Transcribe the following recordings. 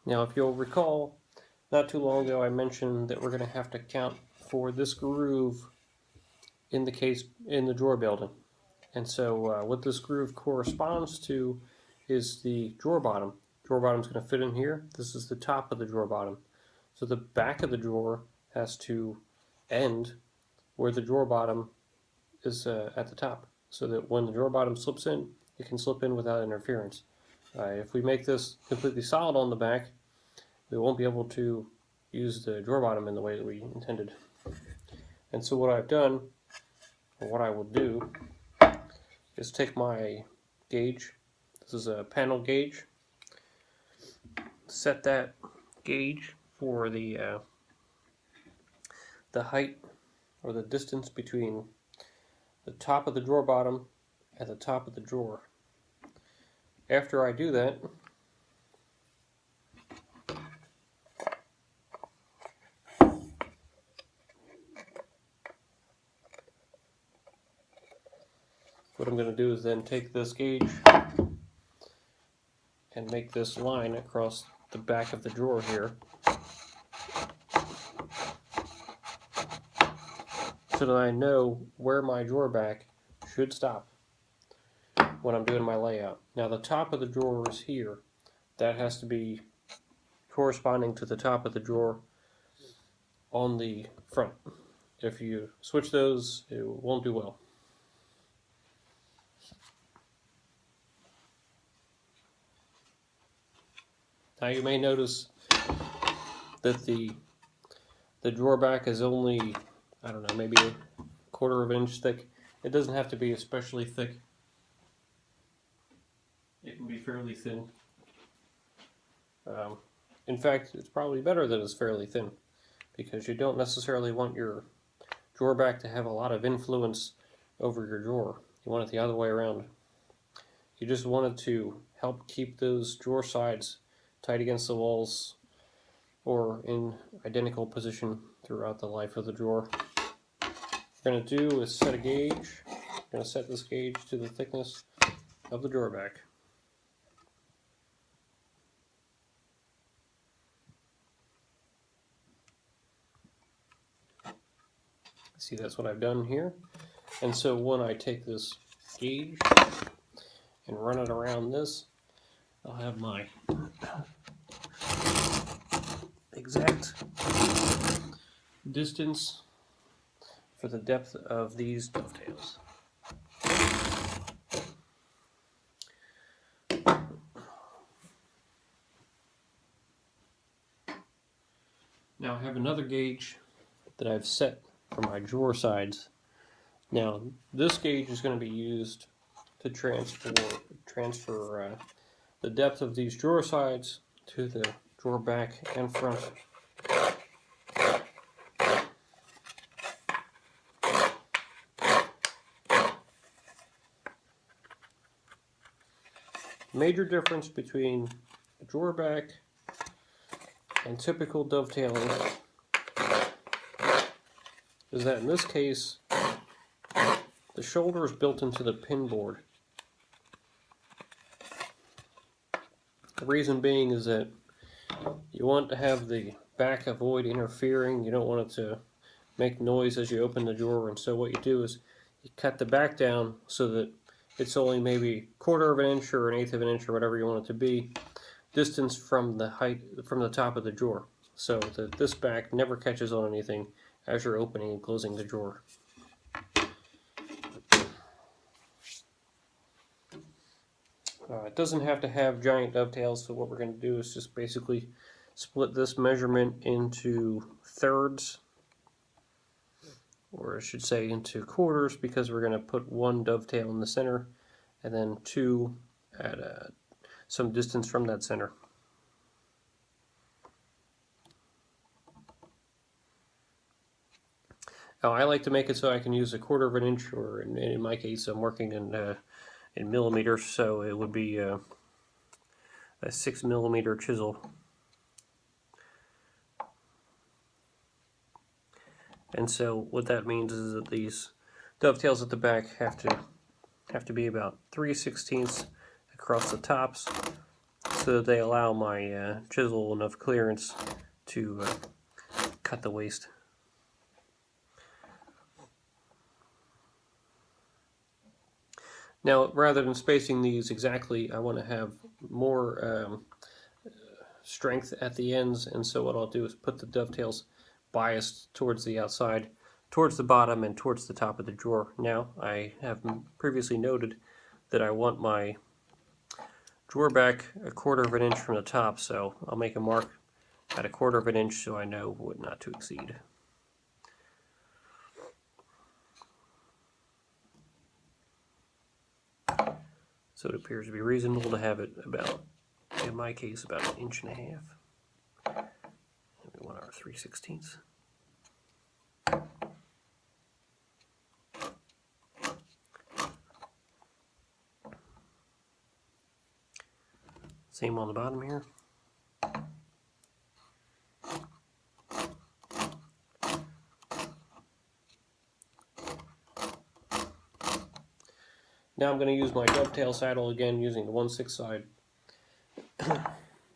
Now, if you'll recall, not too long ago I mentioned that we're going to have to count for this groove in the drawer building. And so what this groove corresponds to is the drawer bottom. Drawer bottom's going to fit in here. This is the top of the drawer bottom. So the back of the drawer has to end where the drawer bottom is at the top, so that when the drawer bottom slips in, it can slip in without interference. If we make this completely solid on the back, we won't be able to use the drawer bottom in the way that we intended. And so what I've done, or what I will do, is take my gauge. This is a panel gauge. Set that gauge for the height or the distance between the top of the drawer bottom and the top of the drawer. After I do that, what I'm going to do is then take this gauge and make this line across the back of the drawer here, so that I know where my drawer back should stop when I'm doing my layout. Now the top of the drawer is here. That has to be corresponding to the top of the drawer on the front. If you switch those, it won't do well. Now you may notice that the drawer back is only, I don't know, maybe a quarter of an inch thick. It doesn't have to be especially thick. It can be fairly thin. In fact, it's probably better that it's fairly thin, because you don't necessarily want your drawer back to have a lot of influence over your drawer. You want it the other way around. You just want it to help keep those drawer sides tight against the walls or in identical position throughout the life of the drawer. What we're going to do is set a gauge. We're going to set this gauge to the thickness of the drawer back. See, that's what I've done here. And so when I take this gauge and run it around this, I'll have my exact distance for the depth of these dovetails. Now I have another gauge that I've set for my drawer sides. Now this gauge is going to be used to transfer the depth of these drawer sides to the drawer back and front. Major difference between a drawer back and typical dovetailing is that in this case, the shoulder is built into the pin board. The reason being is that you want to have the back avoid interfering. You don't want it to make noise as you open the drawer, and so what you do is you cut the back down so that it's only maybe a quarter of an inch or an eighth of an inch or whatever you want it to be distance from the height from the top of the drawer, so that this back never catches on anything as you're opening and closing the drawer. It doesn't have to have giant dovetails, so what we're going to do is just basically split this measurement into thirds, or I should say into quarters, because we're going to put one dovetail in the center and then two at some distance from that center. Now I like to make it so I can use a quarter of an inch, or in my case I'm working in millimeters, so it would be a 6 millimeter chisel. And so what that means is that these dovetails at the back have to be about 3/16 across the tops, so that they allow my chisel enough clearance to cut the waste. Now, rather than spacing these exactly, I want to have more strength at the ends, and so what I'll do is put the dovetails biased towards the outside, towards the bottom, and towards the top of the drawer. Now, I have previously noted that I want my drawer back 1/4 of an inch from the top, so I'll make a mark at 1/4 of an inch so I know what not to exceed. So it appears to be reasonable to have it about, in my case, about 1.5 inches. We want our 3/16. Same on the bottom here. Now I'm going to use my dovetail saddle again, using the 1/6 side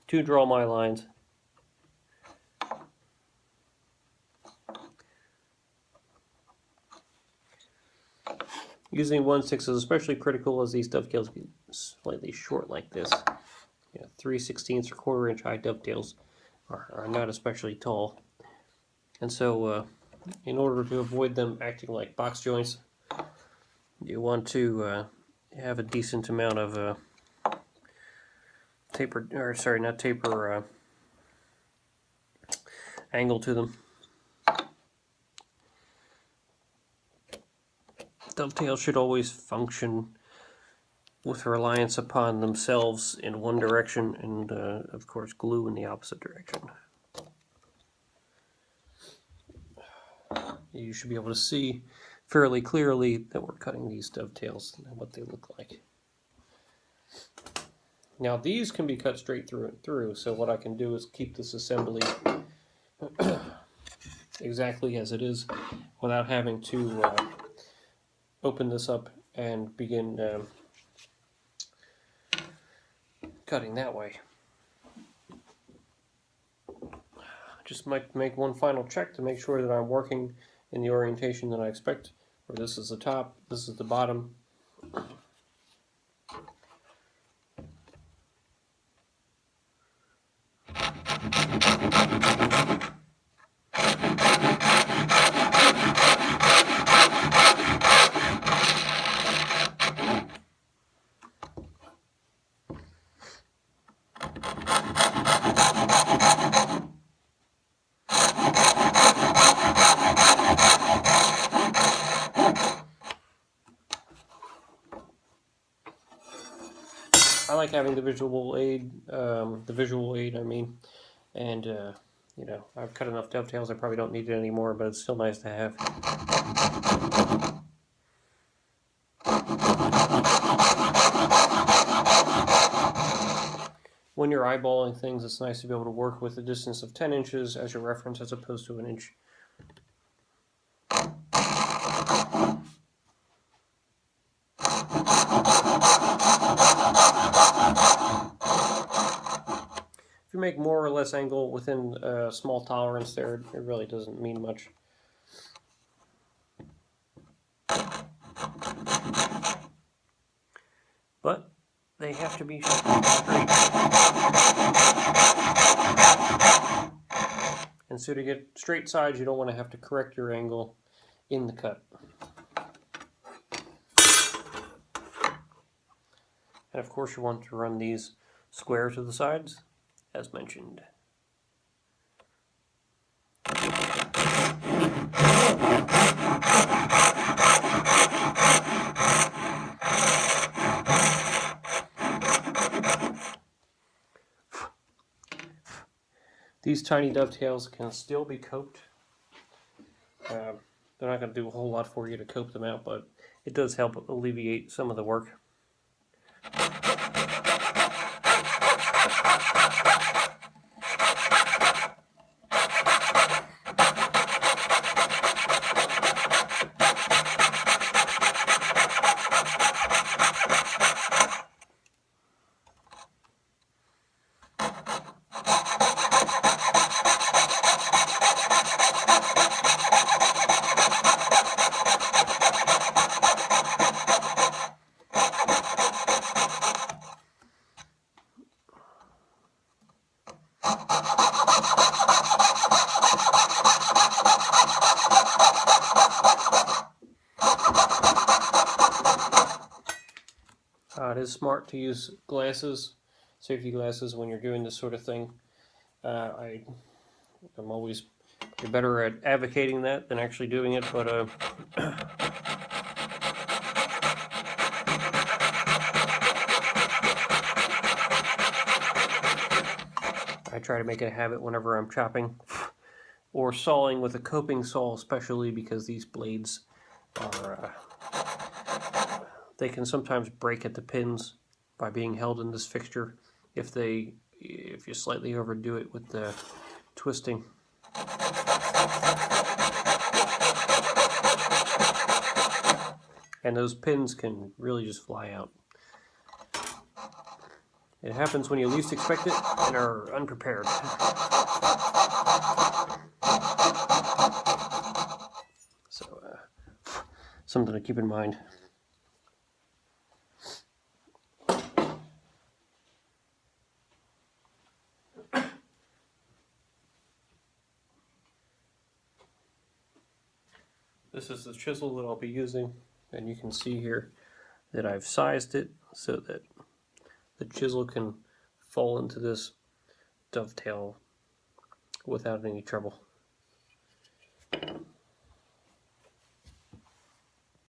to draw my lines. Using 1/6 is especially critical as these dovetails get slightly short like this. 3/16 or 1/4 inch high dovetails are not especially tall. And so in order to avoid them acting like box joints, you want to have a decent amount of angle to them. Dovetails should always function with reliance upon themselves in one direction, and of course glue in the opposite direction. You should be able to see fairly clearly that we're cutting these dovetails and what they look like. Now these can be cut straight through and through, so what I can do is keep this assembly exactly as it is without having to open this up and begin cutting that way. Just might make one final check to make sure that I'm working in the orientation that I expect, where this is the top, this is the bottom. I like having the visual aid, I mean, and you know, I've cut enough dovetails, I probably don't need it anymore, but it's still nice to have. When you're eyeballing things, it's nice to be able to work with a distance of 10 inches as your reference as opposed to 1 inch. If you make more or less angle within a small tolerance there, it really doesn't mean much. But they have to be straight. And so to get straight sides, you don't want to have to correct your angle in the cut. And of course you want to run these square to the sides, as mentioned. These tiny dovetails can still be coped. They're not going to do a whole lot for you to cope them out, but it does help alleviate some of the work. smart to use glasses, safety glasses, when you're doing this sort of thing. I'm always better at advocating that than actually doing it, but I try to make it a habit whenever I'm chopping or sawing with a coping saw, especially because these blades are they can sometimes break at the pins by being held in this fixture if you slightly overdo it with the twisting. And those pins can really just fly out. It happens when you least expect it and are unprepared. So, something to keep in mind. This is the chisel that I'll be using, and you can see here that I've sized it so that the chisel can fall into this dovetail without any trouble.